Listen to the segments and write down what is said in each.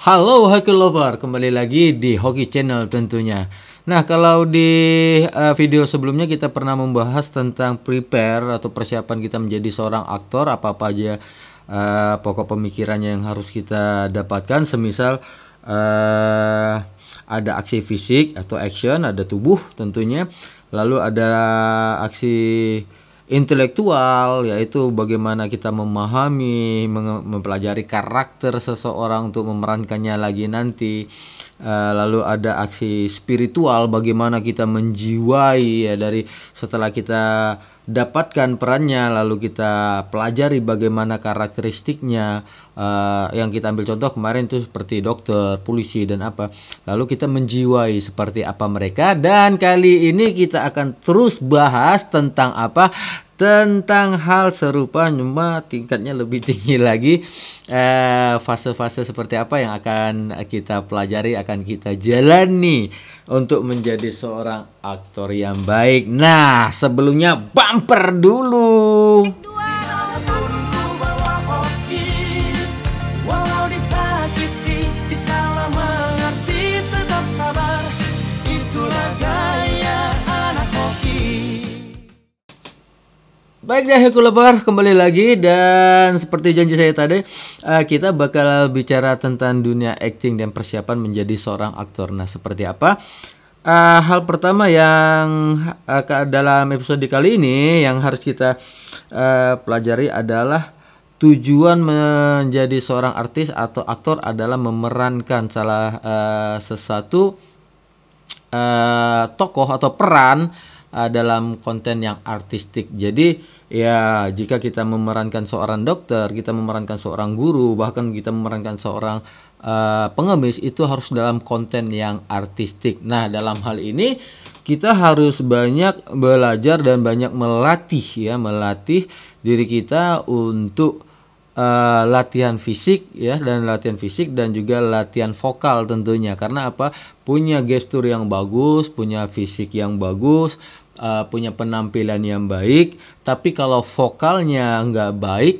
Halo Hoki Lover, kembali lagi di Hoki Channel tentunya. Nah, kalau di video sebelumnya kita pernah membahas tentang prepare atau persiapan kita menjadi seorang aktor, apa-apa aja pokok pemikirannya yang harus kita dapatkan, semisal ada aksi fisik atau action, ada tubuh tentunya, lalu ada aksi intelektual, yaitu bagaimana kita memahami, mempelajari karakter seseorang untuk memerankannya lagi nanti. Lalu ada aksi spiritual, bagaimana kita menjiwai ya dari setelah kita dapatkan perannya, lalu kita pelajari bagaimana karakteristiknya. Yang kita ambil contoh kemarin itu seperti dokter, polisi dan apa. Lalu kita menjiwai seperti apa mereka, dan kali ini kita akan terus bahas tentang apa? Tentang hal serupa, cuma tingkatnya lebih tinggi lagi. Fase-fase seperti apa yang akan kita pelajari, akan kita jalani untuk menjadi seorang aktor yang baik. Nah, sebelumnya bumper dulu. Baik deh Hoki Lover, kembali lagi, dan seperti janji saya tadi, kita bakal bicara tentang dunia acting dan persiapan menjadi seorang aktor. Nah, seperti apa? Hal pertama yang dalam episode kali ini yang harus kita pelajari adalah tujuan menjadi seorang artis atau aktor adalah memerankan sesuatu tokoh atau peran dalam konten yang artistik. Jadi ya, jika kita memerankan seorang dokter, kita memerankan seorang guru, bahkan kita memerankan seorang pengemis, itu harus dalam konten yang artistik. Nah, dalam hal ini kita harus banyak belajar dan banyak melatih diri kita untuk latihan fisik ya, dan latihan fisik dan juga latihan vokal tentunya. Karena apa? Punya gestur yang bagus, punya fisik yang bagus, punya penampilan yang baik, tapi kalau vokalnya nggak baik,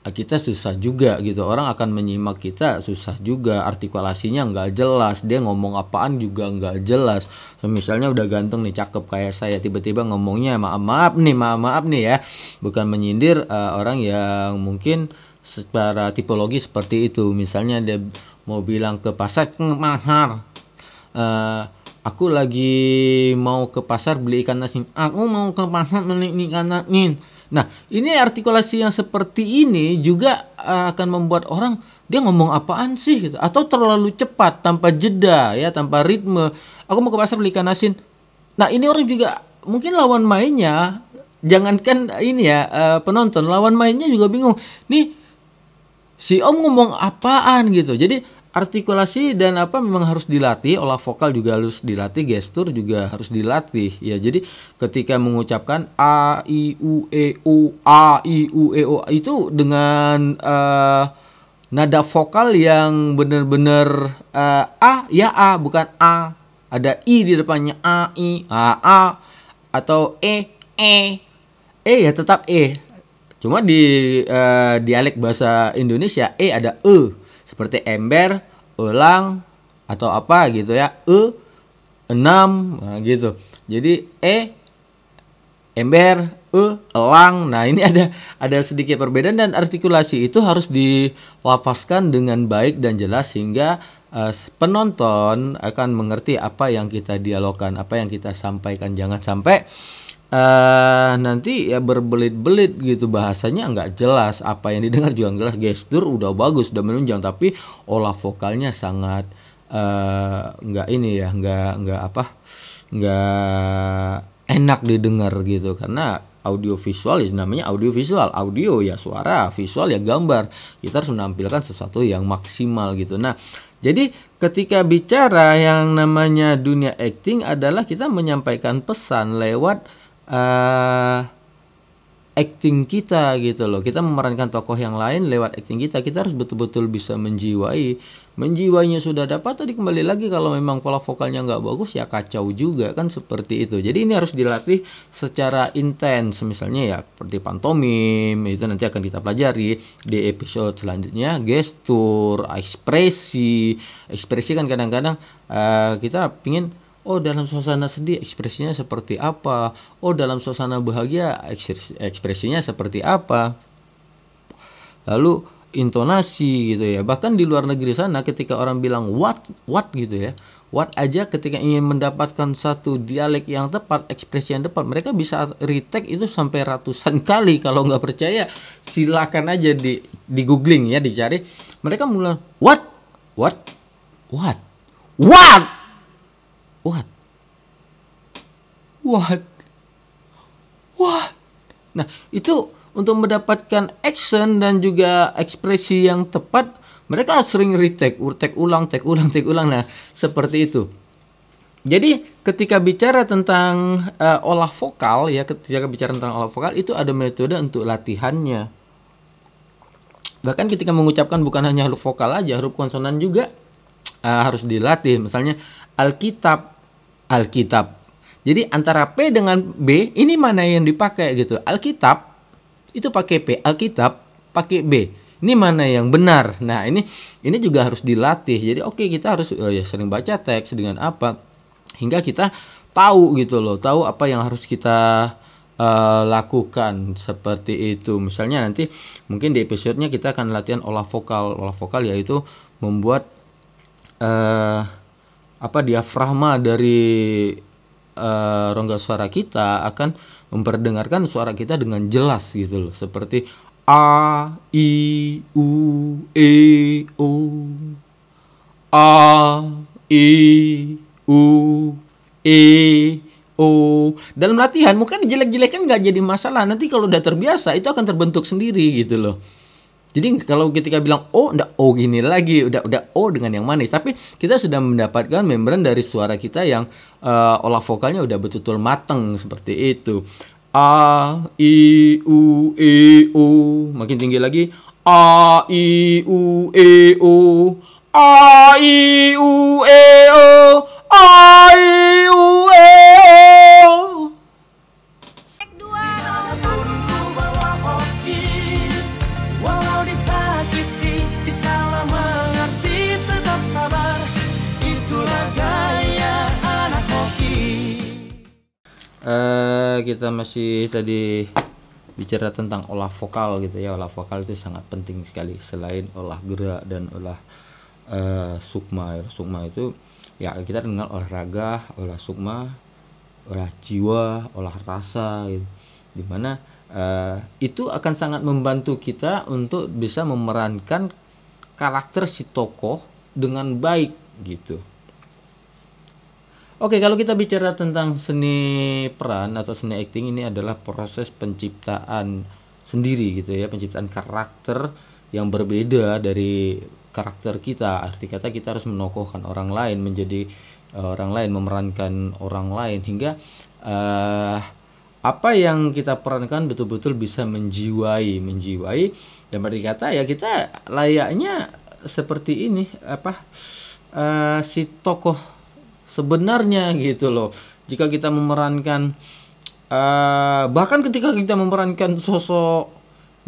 kita susah juga gitu. Orang akan menyimak kita susah juga, artikulasinya nggak jelas, dia ngomong apaan juga nggak jelas. Misalnya udah ganteng nih, cakep kayak saya, tiba-tiba ngomongnya maaf maaf nih ya, bukan menyindir orang yang mungkin secara tipologi seperti itu. Misalnya dia mau bilang ke pasar, mahar, aku lagi mau ke pasar beli ikan asin. Aku mau ke pasar beli ikan asin. Nah, ini artikulasi yang seperti ini juga akan membuat orang, dia ngomong apaan sih gitu, atau terlalu cepat tanpa jeda ya, tanpa ritme. Aku mau ke pasar beli ikan asin. Nah, ini orang juga mungkin lawan mainnya, jangankan ini ya, penonton, lawan mainnya juga bingung. Nih si Om ngomong apaan gitu. Jadi artikulasi dan apa memang harus dilatih, olah vokal juga harus dilatih, gestur juga harus dilatih ya. Jadi ketika mengucapkan a i u e o itu dengan nada vokal yang benar-benar a ya a, bukan a ada i di depannya, a i a, atau ya tetap e. Cuma di dialek bahasa Indonesia ada seperti ember, elang, atau apa gitu ya, enam, nah gitu. Jadi ember, elang. Nah, ini ada sedikit perbedaan, dan artikulasi itu harus dilafazkan dengan baik dan jelas sehingga penonton akan mengerti apa yang kita dialogkan, apa yang kita sampaikan. Jangan sampai nanti ya berbelit-belit gitu, bahasanya nggak jelas, apa yang didengar juga nggak jelas, gestur udah bagus, udah menunjang, tapi olah vokalnya sangat nggak enak didengar gitu. Karena audio visual ya, namanya audio visual, audio ya suara, visual ya gambar, kita harus menampilkan sesuatu yang maksimal gitu. Nah, jadi ketika bicara yang namanya dunia acting adalah kita menyampaikan pesan lewat acting kita gitu loh. Kita memerankan tokoh yang lain lewat acting kita. Kita harus betul-betul bisa menjiwai. Menjiwainya sudah dapat, tadi kembali lagi kalau memang pola vokalnya nggak bagus ya kacau juga kan, seperti itu. Jadi ini harus dilatih secara intens. Misalnya ya seperti pantomim, itu nanti akan kita pelajari di episode selanjutnya. Gestur, ekspresi. Ekspresi kan kadang-kadang kita pingin, oh dalam suasana sedih ekspresinya seperti apa, oh dalam suasana bahagia ekspresinya seperti apa. Lalu intonasi gitu ya. Bahkan di luar negeri sana ketika orang bilang what gitu ya, what aja ketika ingin mendapatkan satu dialek yang tepat, ekspresi yang tepat, mereka bisa retake itu sampai ratusan kali. Kalau nggak percaya silakan aja di googling ya, dicari. Mereka mulai what nah itu untuk mendapatkan action dan juga ekspresi yang tepat, mereka sering retake, take ulang. Nah, seperti itu. Jadi ketika bicara tentang olah vokal ya, itu ada metode untuk latihannya. Bahkan ketika mengucapkan bukan hanya huruf vokal aja, huruf konsonan juga harus dilatih. Misalnya Alkitab. Jadi antara P dengan B ini mana yang dipakai gitu. Alkitab itu pakai P, Alkitab pakai B. Ini mana yang benar? Nah, ini juga harus dilatih. Jadi oke, kita harus ya sering baca teks dengan apa hingga kita tahu gitu loh, tahu apa yang harus kita lakukan seperti itu. Misalnya nanti mungkin di episodenya kita akan latihan olah vokal yaitu membuat diafragma dari rongga suara kita akan memperdengarkan suara kita dengan jelas gitu loh, seperti a, i, u, e, o, a, i, u, e, o. Dalam latihan mungkin jelek-jelekan nggak jadi masalah, nanti kalau udah terbiasa itu akan terbentuk sendiri gitu loh. Jadi kalau ketika bilang O, ndak O gini lagi, udah O dengan yang manis. Tapi kita sudah mendapatkan membran dari suara kita yang olah vokalnya udah betul-betul mateng seperti itu. A, I, U, E, O. Makin tinggi lagi. A, I, U, E, O. A, I, U, E, O. A, I, U, E, O. Kita masih tadi bicara tentang olah vokal gitu ya. Olah vokal itu sangat penting sekali selain olah gerak dan olah sukma. Sukma itu ya kita dengar olah raga, olah sukma, olah jiwa, olah rasa gitu. Dimana itu akan sangat membantu kita untuk bisa memerankan karakter si tokoh dengan baik gitu. Oke, kalau kita bicara tentang seni peran atau seni acting, ini adalah proses penciptaan sendiri gitu ya, penciptaan karakter yang berbeda dari karakter kita. Arti kata kita harus menokohkan orang lain menjadi orang lain, memerankan orang lain hingga apa yang kita perankan betul-betul bisa menjiwai. Dan arti kata ya kita layaknya seperti ini si tokoh sebenarnya gitu loh. Jika kita memerankan bahkan ketika kita memerankan sosok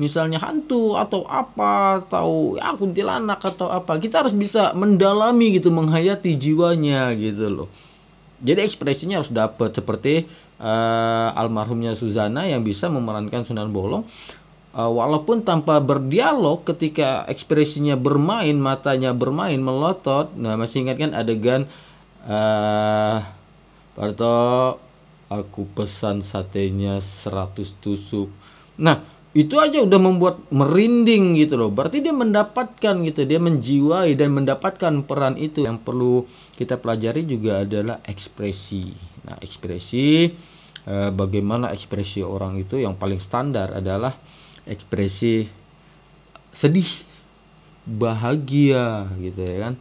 misalnya hantu atau apa, atau ya kuntilanak atau apa, kita harus bisa mendalami gitu, menghayati jiwanya gitu loh. Jadi ekspresinya harus dapat seperti almarhumnya Suzana yang bisa memerankan Sunan Bolong walaupun tanpa berdialog, ketika ekspresinya bermain, matanya bermain, melotot. Nah, masih ingat kan adegan Parto, aku pesan satenya 100 tusuk. Nah, itu aja udah membuat merinding gitu loh. Berarti dia mendapatkan gitu, dia menjiwai dan mendapatkan peran itu. Yang perlu kita pelajari juga adalah ekspresi. Nah, ekspresi bagaimana ekspresi orang itu yang paling standar adalah ekspresi sedih, bahagia gitu ya kan.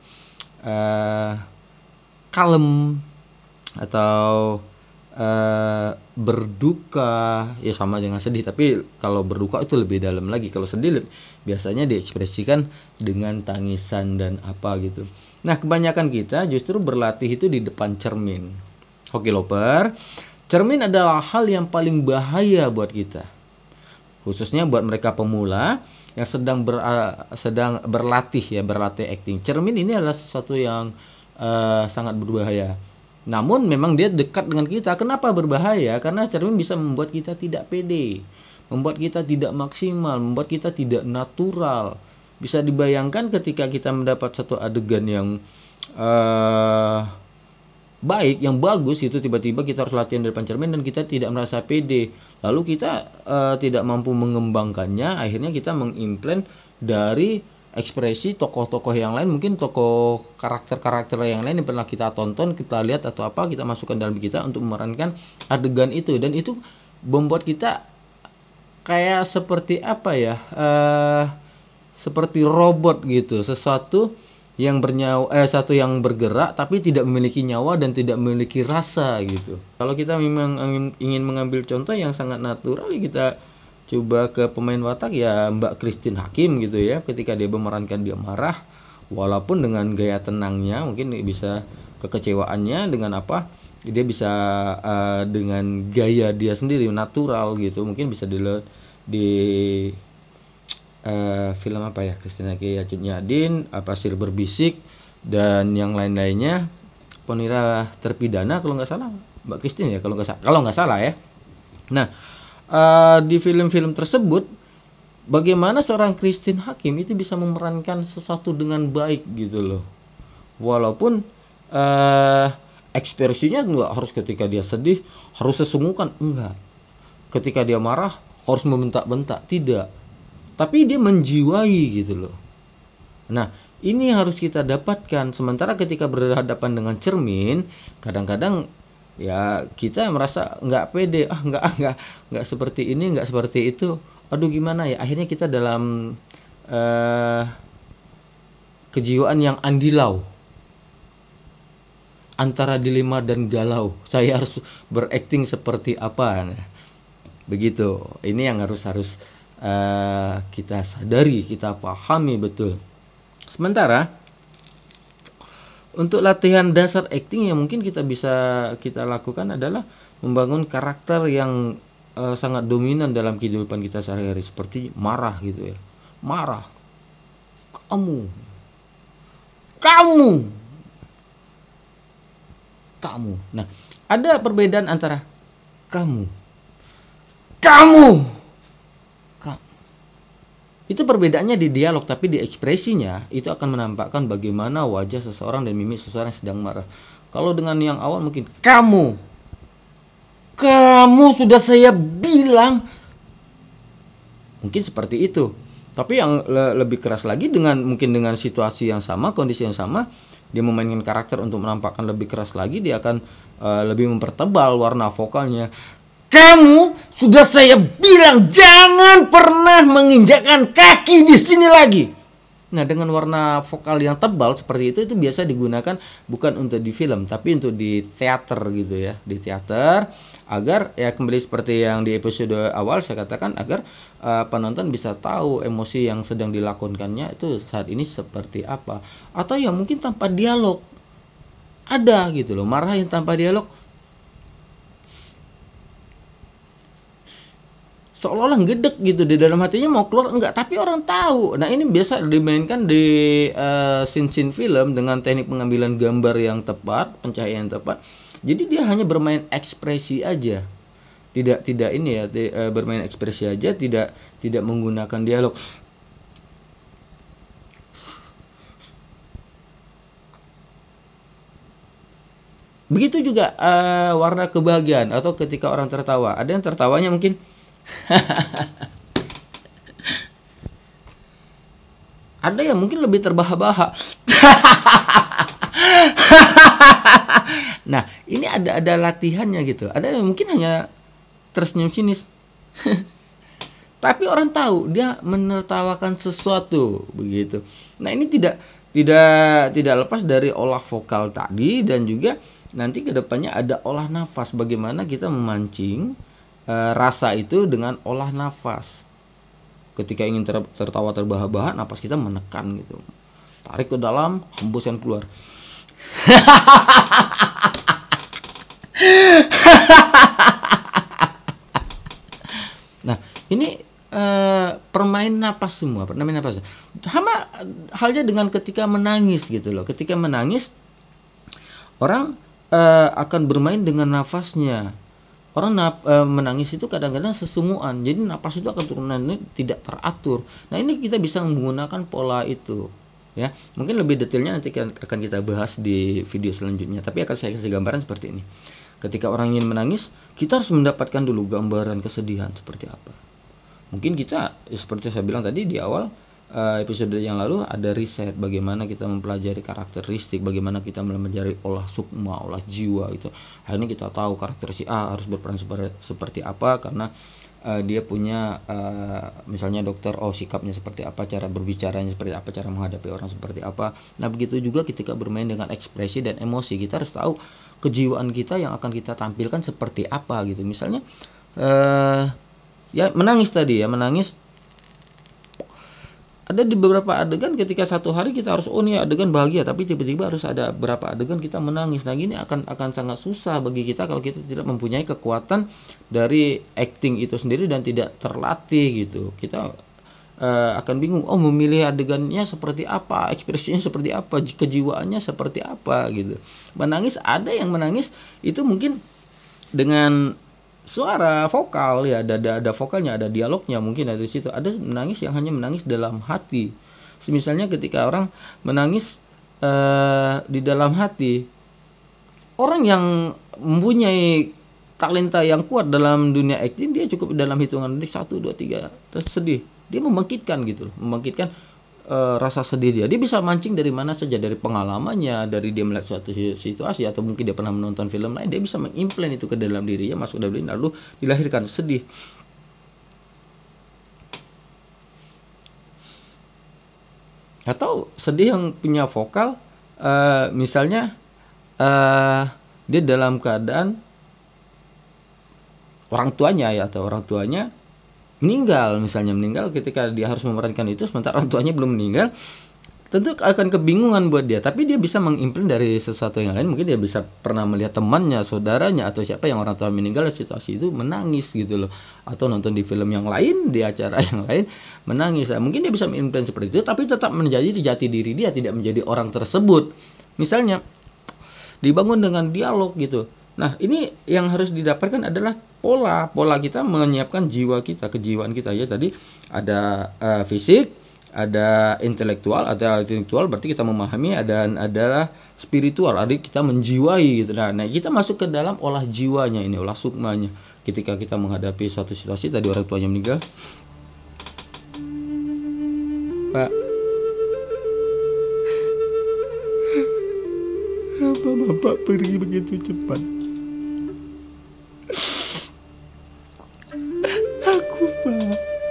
Kalem atau berduka ya sama dengan sedih, tapi kalau berduka itu lebih dalam lagi. Kalau sedih biasanya diekspresikan dengan tangisan dan apa gitu. Nah, kebanyakan kita justru berlatih itu di depan cermin. Hoki Lover, cermin adalah hal yang paling bahaya buat kita, khususnya buat mereka pemula yang sedang berlatih acting. Cermin ini adalah sesuatu yang sangat berbahaya. Namun memang dia dekat dengan kita. Kenapa berbahaya? Karena cermin bisa membuat kita tidak pede, membuat kita tidak maksimal, membuat kita tidak natural. Bisa dibayangkan ketika kita mendapat satu adegan yang baik, yang bagus, itu tiba-tiba kita harus latihan di depan cermin dan kita tidak merasa pede. Lalu kita tidak mampu mengembangkannya, akhirnya kita mengimplement dari ekspresi tokoh-tokoh yang lain, mungkin tokoh karakter-karakter yang lain yang pernah kita tonton, kita lihat atau apa, kita masukkan dalam kita untuk memerankan adegan itu. Dan itu membuat kita kayak seperti apa ya, seperti robot gitu, sesuatu yang satu yang bergerak tapi tidak memiliki nyawa dan tidak memiliki rasa gitu. Kalau kita memang ingin mengambil contoh yang sangat natural, kita coba ke pemain watak ya Mbak Christine Hakim gitu ya. Ketika dia memerankan dia marah, walaupun dengan gaya tenangnya, mungkin bisa kekecewaannya dengan apa, dia bisa dengan gaya dia sendiri natural gitu. Mungkin bisa dilihat di film apa ya, Christine Hakim, Yadin, Pasir Berbisik dan yang lain-lainnya, Ponira Terpidana kalau nggak salah, Mbak Christine ya kalau nggak salah ya. Nah, di film-film tersebut bagaimana seorang Christine Hakim itu bisa memerankan sesuatu dengan baik gitu loh. Walaupun ekspresinya nggak harus ketika dia sedih harus sesungguhkan, enggak. Ketika dia marah harus membentak-bentak, tidak. Tapi dia menjiwai gitu loh. Nah, ini harus kita dapatkan. Sementara ketika berhadapan dengan cermin, kadang-kadang ya kita merasa nggak pede, nggak seperti ini, nggak seperti itu, aduh gimana ya, akhirnya kita dalam kejiwaan yang andilau antara dilema dan galau, saya harus berakting seperti apa. Nah, begitu, ini yang harus kita sadari, kita pahami betul. Sementara untuk latihan dasar acting yang mungkin kita lakukan adalah membangun karakter yang sangat dominan dalam kehidupan kita sehari-hari, seperti marah gitu ya. Marah. Kamu. Nah, ada perbedaan antara kamu. Itu perbedaannya di dialog, tapi di ekspresinya itu akan menampakkan bagaimana wajah seseorang dan mimik seseorang yang sedang marah. Kalau dengan yang awal mungkin kamu sudah saya bilang, mungkin seperti itu. Tapi yang lebih keras lagi mungkin dengan situasi yang sama, kondisi yang sama, dia memainkan karakter untuk menampakkan lebih keras lagi, dia akan lebih mempertebal warna vokalnya. Kamu sudah saya bilang jangan pernah menginjakkan kaki di sini lagi. Nah, dengan warna vokal yang tebal seperti itu biasa digunakan bukan untuk di film, tapi untuk di teater gitu ya, di teater, agar ya kembali seperti yang di episode awal saya katakan, agar penonton bisa tahu emosi yang sedang dilakonkannya itu saat ini seperti apa. Atau ya mungkin tanpa dialog, ada gitu loh, marah yang tanpa dialog, seolah-olah ngedek gitu, di dalam hatinya mau keluar enggak, tapi orang tahu. Nah, ini biasa dimainkan di scene-scene film dengan teknik pengambilan gambar yang tepat, pencahayaan yang tepat. Jadi dia hanya bermain ekspresi aja, tidak ini ya, bermain ekspresi aja, tidak menggunakan dialog. Begitu juga warna kebahagiaan atau ketika orang tertawa, ada yang tertawanya mungkin ada yang mungkin lebih terbahak-bahak. Nah, ini ada latihannya gitu. Ada yang mungkin hanya tersenyum sinis. Tapi orang tahu dia menertawakan sesuatu begitu. Nah, ini tidak lepas dari olah vokal tadi, dan juga nanti kedepannya ada olah nafas. Bagaimana kita memancing rasa itu dengan olah nafas. Ketika ingin tertawa terbahak-bahak, napas kita menekan gitu, tarik ke dalam, hembuskan keluar. Nah, ini permain napas semua, permain napas. Sama halnya dengan ketika menangis gitu loh. Ketika menangis, orang akan bermain dengan nafasnya. Orang menangis itu kadang-kadang sesungguhan, jadi napas itu akan turunannya tidak teratur. Nah, ini kita bisa menggunakan pola itu, ya. Mungkin lebih detailnya nanti akan kita bahas di video selanjutnya, tapi akan saya kasih gambaran seperti ini. Ketika orang ingin menangis, kita harus mendapatkan dulu gambaran kesedihan seperti apa. Mungkin kita, seperti saya bilang tadi di awal episode yang lalu, ada riset bagaimana kita mempelajari karakteristik, bagaimana kita mempelajari olah sukma, olah jiwa itu. Akhirnya kita tahu karakter si A harus berperan seperti apa, karena dia punya misalnya dokter, sikapnya seperti apa, cara berbicaranya seperti apa, cara menghadapi orang seperti apa. Nah, begitu juga ketika bermain dengan ekspresi dan emosi, kita harus tahu kejiwaan kita yang akan kita tampilkan seperti apa gitu. Misalnya ya menangis tadi, ya menangis. Ada di beberapa adegan ketika satu hari kita harus nih adegan bahagia, tapi tiba-tiba harus ada beberapa adegan kita menangis. Nah, gini akan sangat susah bagi kita kalau kita tidak mempunyai kekuatan dari acting itu sendiri dan tidak terlatih gitu. Kita akan bingung, memilih adegannya seperti apa, ekspresinya seperti apa, kejiwaannya seperti apa gitu. Menangis, ada yang menangis itu mungkin dengan suara vokal, ya ada vokalnya, ada dialognya, mungkin ada di situ. Ada menangis yang hanya menangis dalam hati. Misalnya ketika orang menangis di dalam hati, orang yang mempunyai talenta yang kuat dalam dunia acting, dia cukup dalam hitungan detik 1, 2, 3 terus sedih, dia membangkitkan gitu loh, membangkitkan rasa sedih dia. Dia bisa mancing dari mana saja, dari pengalamannya, dari dia melihat suatu situasi, atau mungkin dia pernah menonton film lain, dia bisa mengimplant itu ke dalam dirinya, masuk dalam diri, lalu dilahirkan sedih. Atau sedih yang punya vokal, misalnya dia dalam keadaan orang tuanya meninggal, misalnya meninggal, ketika dia harus memerankan itu sementara orang tuanya belum meninggal, tentu akan kebingungan buat dia. Tapi dia bisa mengimplement dari sesuatu yang lain. Mungkin dia bisa pernah melihat temannya, saudaranya, atau siapa yang orang tua meninggal, situasi itu menangis gitu loh. Atau nonton di film yang lain, di acara yang lain, menangis. Nah, mungkin dia bisa mengimplement seperti itu, tapi tetap menjadi jati diri dia, tidak menjadi orang tersebut. Misalnya dibangun dengan dialog gitu. Nah, ini yang harus didapatkan adalah pola kita menyiapkan jiwa kita, kejiwaan kita, ya. Tadi ada fisik, ada intelektual, berarti kita memahami, adalah spiritual, ada kita menjiwai gitu. Nah, kita masuk ke dalam olah jiwanya ini, olah sukmanya. Ketika kita menghadapi suatu situasi, tadi orang tuanya meninggal, Pak, kenapa Bapak pergi begitu cepat?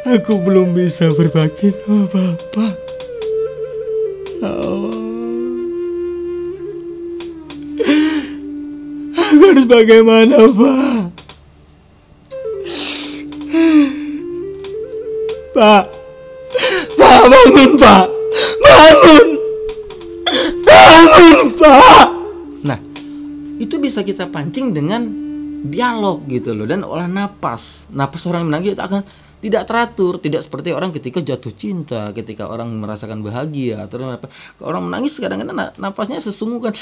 Aku belum bisa berbakti sama Bapak. Aku harus bagaimana, Pak? Pak, bangun, Pak, bangun, Pak. Nah, itu bisa kita pancing dengan dialog gitu loh, dan olah napas orang yang menangis itu akan tidak teratur, tidak seperti orang ketika jatuh cinta, ketika orang merasakan bahagia, atau orang menangis kadang-kadang napasnya sesungguhkan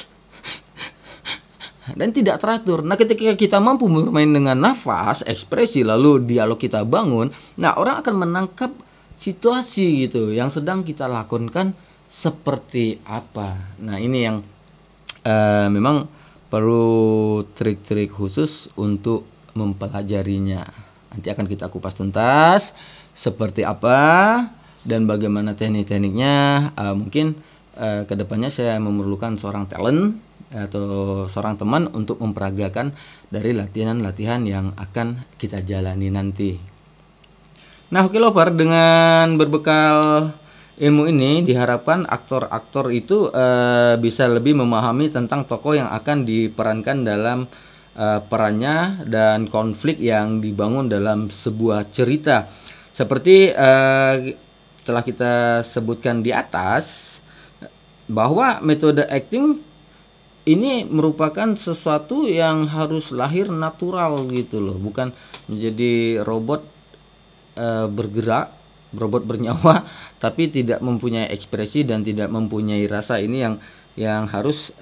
dan tidak teratur. Nah, ketika kita mampu bermain dengan nafas, ekspresi, lalu dialog kita bangun, nah orang akan menangkap situasi gitu yang sedang kita lakukan seperti apa. Nah, ini yang memang perlu trik-trik khusus untuk mempelajarinya. Nanti akan kita kupas tuntas seperti apa dan bagaimana teknik-tekniknya. Mungkin kedepannya saya memerlukan seorang talent atau seorang teman untuk memperagakan dari latihan-latihan yang akan kita jalani nanti. Nah, oke lover, dengan berbekal ilmu ini diharapkan aktor-aktor itu bisa lebih memahami tentang tokoh yang akan diperankan dalam perannya dan konflik yang dibangun dalam sebuah cerita. Seperti telah kita sebutkan di atas, bahwa metode acting ini merupakan sesuatu yang harus lahir natural gitu loh, bukan menjadi robot bergerak, robot bernyawa tapi tidak mempunyai ekspresi dan tidak mempunyai rasa. Ini yang harus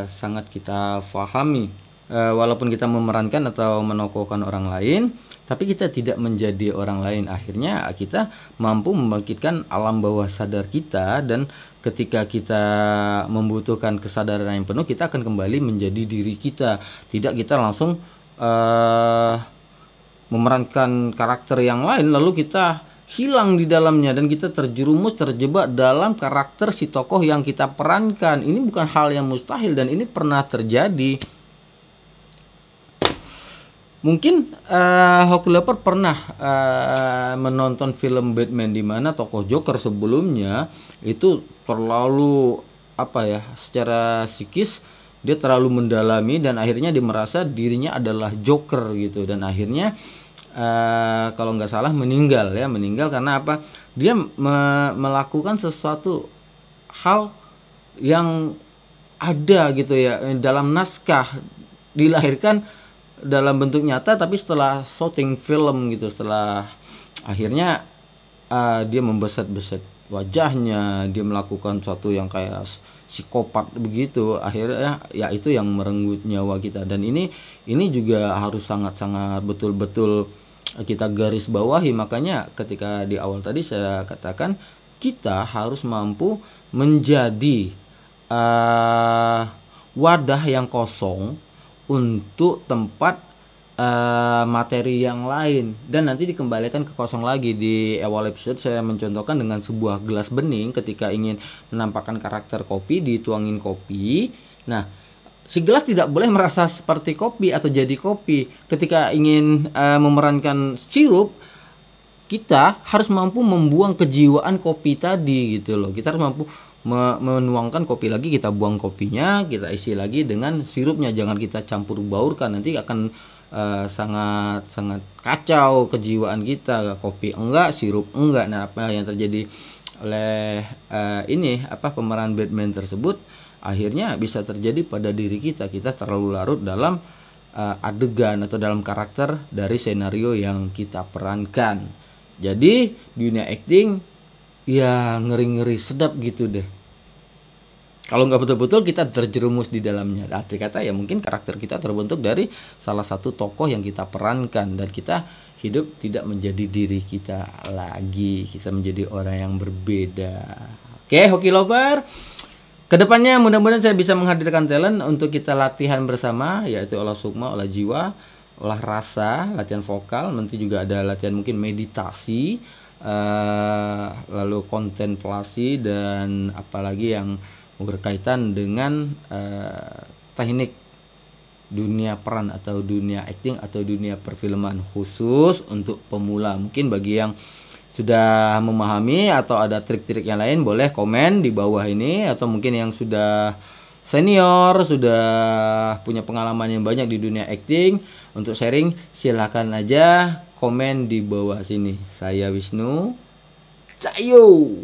sangat kita pahami. Walaupun kita memerankan atau menokohkan orang lain, tapi kita tidak menjadi orang lain. Akhirnya kita mampu membangkitkan alam bawah sadar kita, dan ketika kita membutuhkan kesadaran yang penuh, kita akan kembali menjadi diri kita. Tidak kita langsung memerankan karakter yang lain lalu kita hilang di dalamnya dan kita terjerumus, terjebak dalam karakter si tokoh yang kita perankan. Ini bukan hal yang mustahil dan ini pernah terjadi. Mungkin Hoki Lover pernah menonton film Batman di mana tokoh Joker sebelumnya itu terlalu secara psikis dia terlalu mendalami dan akhirnya dia merasa dirinya adalah Joker gitu, dan akhirnya kalau nggak salah meninggal karena apa? Dia melakukan sesuatu hal yang ada gitu ya dalam naskah, dilahirkan dalam bentuk nyata, tapi setelah syuting film gitu, setelah akhirnya dia membeset-beset wajahnya, dia melakukan sesuatu yang kayak psikopat begitu, akhirnya ya itu yang merenggut nyawa kita. Dan ini juga harus sangat-sangat betul-betul kita garis bawahi. Makanya ketika di awal tadi saya katakan kita harus mampu menjadi wadah yang kosong untuk tempat materi yang lain, dan nanti dikembalikan ke kosong lagi. Di awal episode saya mencontohkan dengan sebuah gelas bening, ketika ingin menampakkan karakter kopi, dituangin kopi. Nah, si gelas tidak boleh merasa seperti kopi atau jadi kopi. Ketika ingin memerankan sirup, kita harus mampu membuang kejiwaan kopi tadi gitu loh. Kita harus mampu menuangkan kopi lagi, kita buang kopinya, kita isi lagi dengan sirupnya. Jangan kita campur baurkan, nanti akan sangat kacau kejiwaan kita. Kopi enggak, sirup enggak. Nah, apa yang terjadi oleh pemeran Batman tersebut akhirnya bisa terjadi pada diri kita. Kita terlalu larut dalam adegan atau dalam karakter dari senario yang kita perankan. Jadi dunia acting ya ngeri-ngeri sedap gitu deh. Kalau nggak betul-betul kita terjerumus di dalamnya. Arti kata ya mungkin karakter kita terbentuk dari salah satu tokoh yang kita perankan, dan kita hidup tidak menjadi diri kita lagi. Kita menjadi orang yang berbeda. Oke, Hoki Lover. Kedepannya mudah-mudahan saya bisa menghadirkan talent untuk kita latihan bersama, yaitu olah sukma, olah jiwa, olah rasa, latihan vokal. Nanti juga ada latihan mungkin meditasi, lalu kontemplasi, dan apalagi yang berkaitan dengan teknik dunia peran atau dunia acting atau dunia perfilman khusus untuk pemula. Mungkin bagi yang sudah memahami atau ada trik-trik yang lain boleh komen di bawah ini, atau mungkin yang sudah senior, sudah punya pengalaman yang banyak di dunia acting untuk sharing, silakan aja komen di bawah sini. Saya Wisnu, Cayo.